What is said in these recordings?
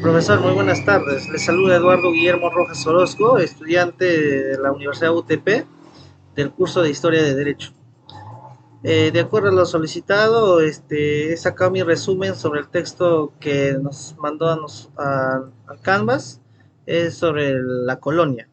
Profesor, muy buenas tardes. Le saluda Eduardo Guillermo Rojas Orozco, estudiante de la Universidad UTP del curso de Historia de Derecho. De acuerdo a lo solicitado, he sacado mi resumen sobre el texto que nos mandó al Canvas, es sobre la colonia.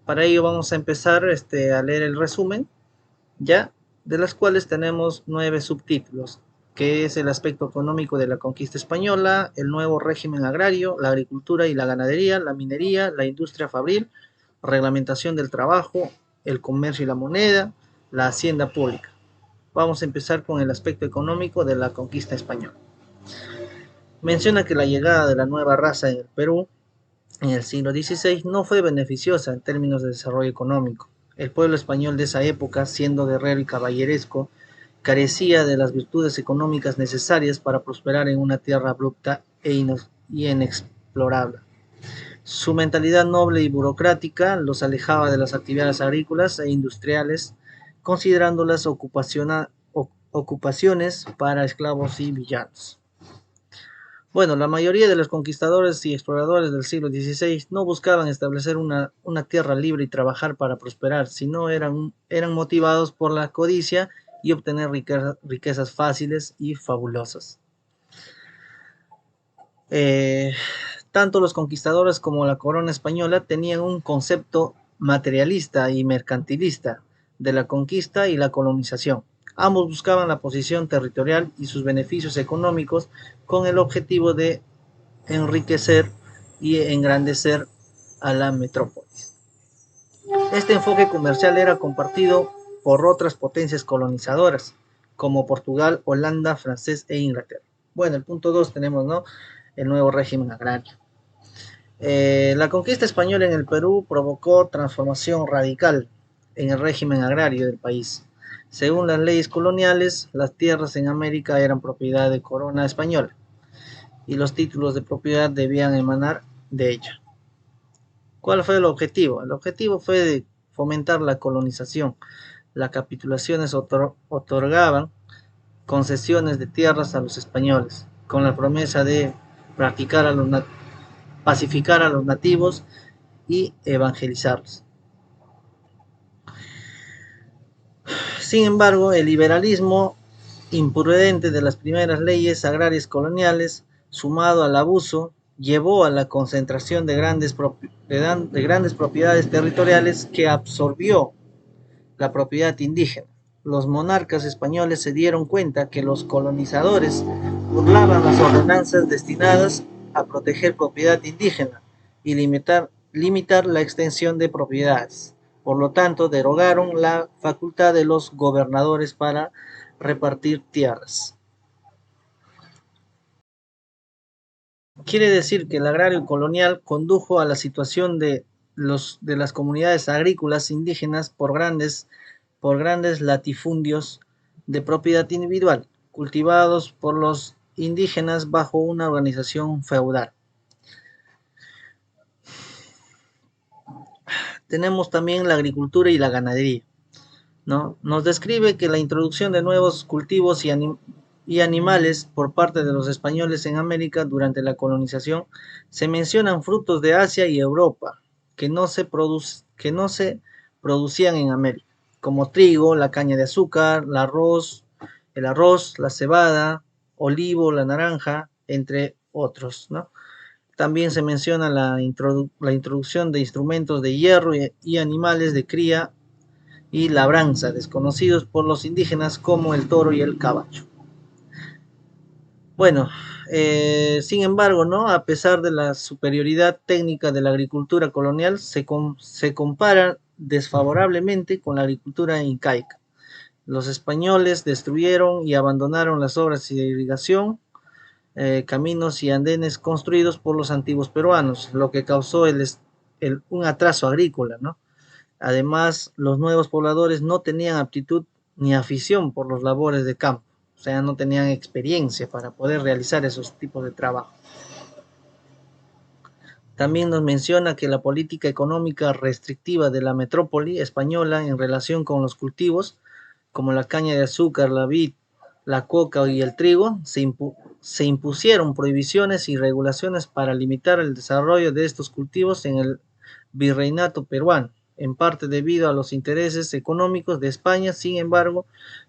Para ello vamos a empezar a leer el resumen, ya, de las cuales tenemos 9 subtítulos, que es el aspecto económico de la conquista española, el nuevo régimen agrario, la agricultura y la ganadería, la minería, la industria fabril, reglamentación del trabajo, el comercio y la moneda, la hacienda pública. Vamos a empezar con el aspecto económico de la conquista española. Menciona que la llegada de la nueva raza en el Perú en el siglo XVI no fue beneficiosa en términos de desarrollo económico. El pueblo español de esa época, siendo guerrero y caballeresco, carecía de las virtudes económicas necesarias para prosperar en una tierra abrupta y inexplorable. Su mentalidad noble y burocrática los alejaba de las actividades agrícolas e industriales, considerándolas ocupaciones para esclavos y villanos. Bueno, la mayoría de los conquistadores y exploradores del siglo XVI no buscaban establecer una tierra libre y trabajar para prosperar, sino eran motivados por la codicia y obtener riquezas fáciles y fabulosas. Eh, Tanto los conquistadores como la corona española tenían un concepto materialista y mercantilista de la conquista y la colonización. Ambos buscaban la posición territorial y sus beneficios económicos con el objetivo de enriquecer y engrandecer a la metrópolis. Este enfoque comercial era compartido por otras potencias colonizadoras, como Portugal, Holanda, Francés e Inglaterra. Bueno, el punto 2 tenemos, ¿no? El nuevo régimen agrario. La conquista española en el Perú provocó transformación radical en el régimen agrario del país. Según las leyes coloniales, las tierras en América eran propiedad de corona española y los títulos de propiedad debían emanar de ella. ¿Cuál fue el objetivo? El objetivo fue de fomentar la colonización. Las capitulaciones otorgaban concesiones de tierras a los españoles, con la promesa de practicar a los pacificar a los nativos y evangelizarlos. Sin embargo, el liberalismo imprudente de las primeras leyes agrarias coloniales, sumado al abuso, llevó a la concentración de grandes propiedades territoriales que absorbió la propiedad indígena. Los monarcas españoles se dieron cuenta que los colonizadores burlaban las ordenanzas destinadas a proteger propiedad indígena y limitar la extensión de propiedades. Por lo tanto, derogaron la facultad de los gobernadores para repartir tierras. Quiere decir que el agrario colonial condujo a la situación de las comunidades agrícolas indígenas por grandes latifundios de propiedad individual, cultivados por los indígenas bajo una organización feudal. Tenemos también la agricultura y la ganadería, ¿no? Nos describe que la introducción de nuevos cultivos y animales por parte de los españoles en América durante la colonización se mencionan frutos de Asia y Europa que no se producían en América, como trigo, la caña de azúcar, el arroz, la cebada, olivo, la naranja, entre otros, ¿no? También se menciona la introducción de instrumentos de hierro y animales de cría y labranza, desconocidos por los indígenas como el toro y el caballo. Bueno, sin embargo, ¿no? A pesar de la superioridad técnica de la agricultura colonial, se compara desfavorablemente con la agricultura incaica. Los españoles destruyeron y abandonaron las obras de irrigación, caminos y andenes construidos por los antiguos peruanos, lo que causó un atraso agrícola, ¿no? Además, los nuevos pobladores no tenían aptitud ni afición por los labores de campo, o sea, no tenían experiencia para poder realizar esos tipos de trabajo. También nos menciona que la política económica restrictiva de la metrópoli española en relación con los cultivos, como la caña de azúcar, la vid la coca y el trigo, se impusieron prohibiciones y regulaciones para limitar el desarrollo de estos cultivos en el virreinato peruano, en parte debido a los intereses económicos de España. Sin embargo,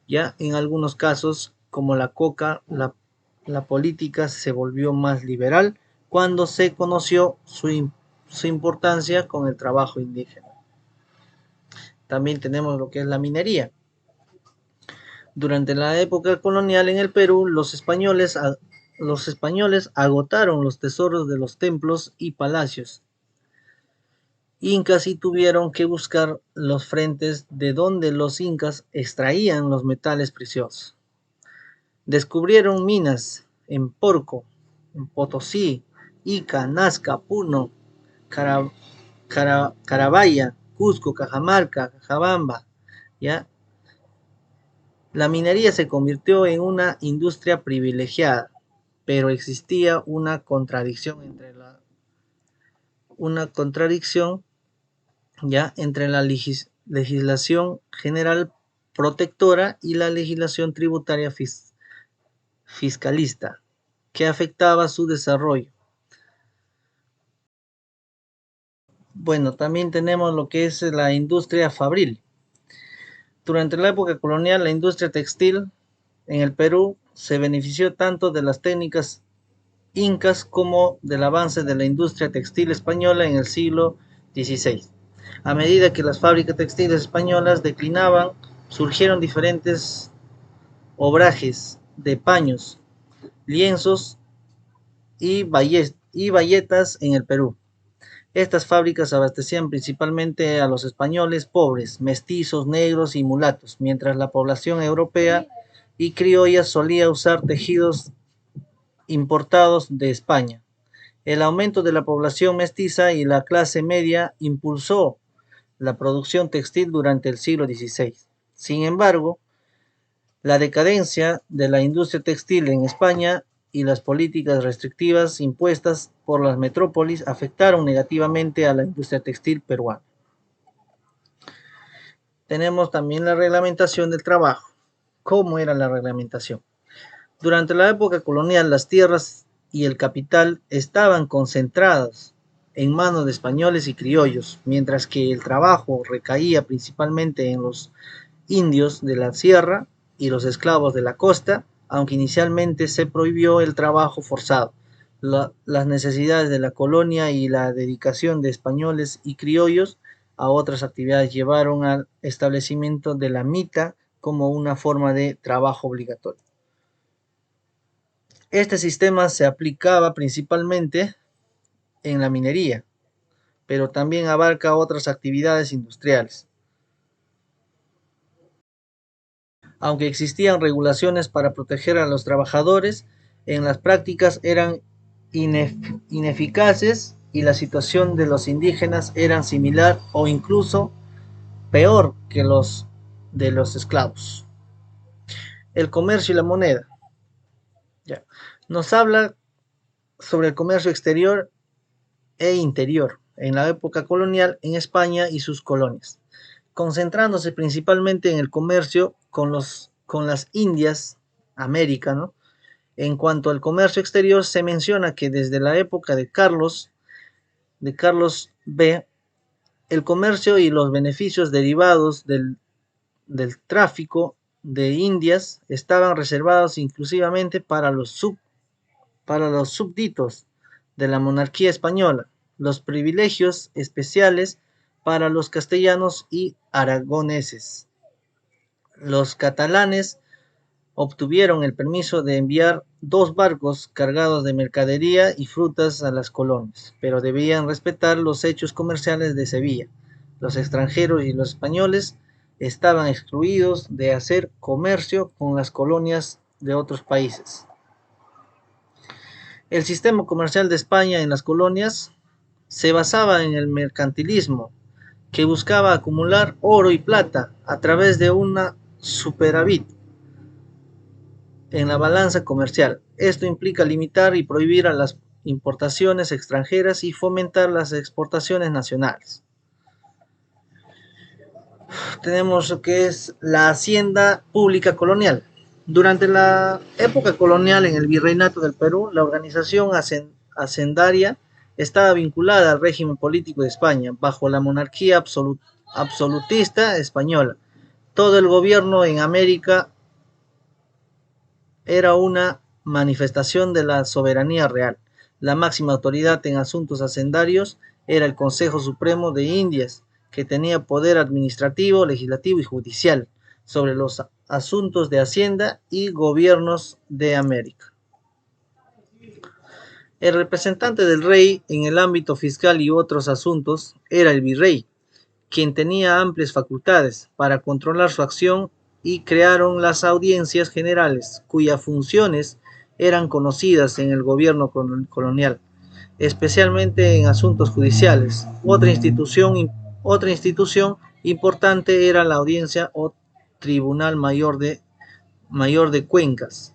ya en algunos casos, como la coca, la política se volvió más liberal cuando se conoció su importancia con el trabajo indígena. También tenemos lo que es la minería. Durante la época colonial en el Perú, los españoles agotaron los tesoros de los templos y palacios incas y tuvieron que buscar los frentes de donde los incas extraían los metales preciosos. Descubrieron minas en Porco, en Potosí, Ica, Nazca, Puno, Cara, Carabaya, Cusco, Cajamarca, Cajabamba, ¿ya? La minería se convirtió en una industria privilegiada, pero existía una contradicción ya entre la legislación general protectora y la legislación tributaria fiscalista, que afectaba su desarrollo. Bueno, también tenemos lo que es la industria fabril. Durante la época colonial, la industria textil en el Perú se benefició tanto de las técnicas incas como del avance de la industria textil española en el siglo XVI. A medida que las fábricas textiles españolas declinaban, surgieron diferentes obrajes de paños, lienzos y bayetas en el Perú. Estas fábricas abastecían principalmente a los españoles pobres, mestizos, negros y mulatos, mientras la población europea y criolla solía usar tejidos importados de España. El aumento de la población mestiza y la clase media impulsó la producción textil durante el siglo XVI. Sin embargo, la decadencia de la industria textil en España y las políticas restrictivas impuestas por las metrópolis afectaron negativamente a la industria textil peruana. Tenemos también la reglamentación del trabajo. ¿Cómo era la reglamentación? Durante la época colonial, las tierras y el capital estaban concentrados en manos de españoles y criollos, mientras que el trabajo recaía principalmente en los indios de la sierra y los esclavos de la costa, aunque inicialmente se prohibió el trabajo forzado. Las necesidades de la colonia y la dedicación de españoles y criollos a otras actividades llevaron al establecimiento de la mita como una forma de trabajo obligatorio. Este sistema se aplicaba principalmente en la minería, pero también abarca otras actividades industriales. Aunque existían regulaciones para proteger a los trabajadores, en las prácticas eran ineficaces y la situación de los indígenas era similar o incluso peor que los de los esclavos. El comercio y la moneda. Ya. Nos habla sobre el comercio exterior e interior en la época colonial en España y sus colonias, concentrándose principalmente en el comercio con las Indias, América, ¿no? En cuanto al comercio exterior, se menciona que desde la época de Carlos B, el comercio y los beneficios derivados del tráfico de Indias estaban reservados exclusivamente para los súbditos de la monarquía española, los privilegios especiales para los castellanos y aragoneses. Los catalanes obtuvieron el permiso de enviar 2 barcos cargados de mercadería y frutas a las colonias, pero debían respetar los hechos comerciales de Sevilla. Los extranjeros y los españoles estaban excluidos de hacer comercio con las colonias de otros países. El sistema comercial de España en las colonias se basaba en el mercantilismo, que buscaba acumular oro y plata a través de una superávit en la balanza comercial. Esto implica limitar y prohibir a las importaciones extranjeras y fomentar las exportaciones nacionales. Tenemos lo que es la hacienda pública colonial. Durante la época colonial en el Virreinato del Perú, la organización hacendaria estaba vinculada al régimen político de España, bajo la monarquía absolutista española. Todo el gobierno en América era una manifestación de la soberanía real. La máxima autoridad en asuntos hacendarios era el Consejo Supremo de Indias, que tenía poder administrativo, legislativo y judicial sobre los asuntos de Hacienda y gobiernos de América. El representante del rey en el ámbito fiscal y otros asuntos era el virrey, quien tenía amplias facultades para controlar su acción, y crearon las audiencias generales, cuyas funciones eran conocidas en el gobierno colonial, especialmente en asuntos judiciales. Otra institución importante era la audiencia o Tribunal Mayor de Cuentas,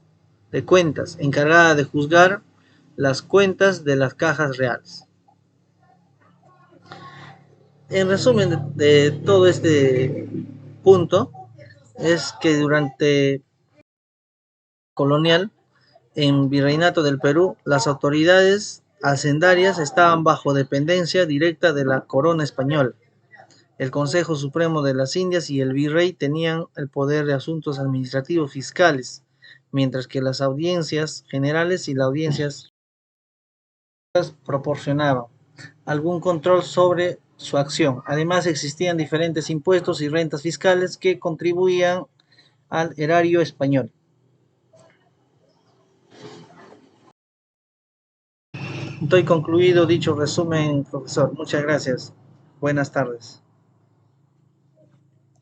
encargada de juzgar las cuentas de las cajas reales. En resumen de todo este punto, es que durante colonial, en Virreinato del Perú, las autoridades hacendarias estaban bajo dependencia directa de la corona española. El Consejo Supremo de las Indias y el virrey tenían el poder de asuntos administrativos fiscales, mientras que las audiencias generales y las audiencias proporcionaban algún control sobre su acción. Además, existían diferentes impuestos y rentas fiscales que contribuían al erario español. Doy concluido dicho resumen, profesor. Muchas gracias. Buenas tardes.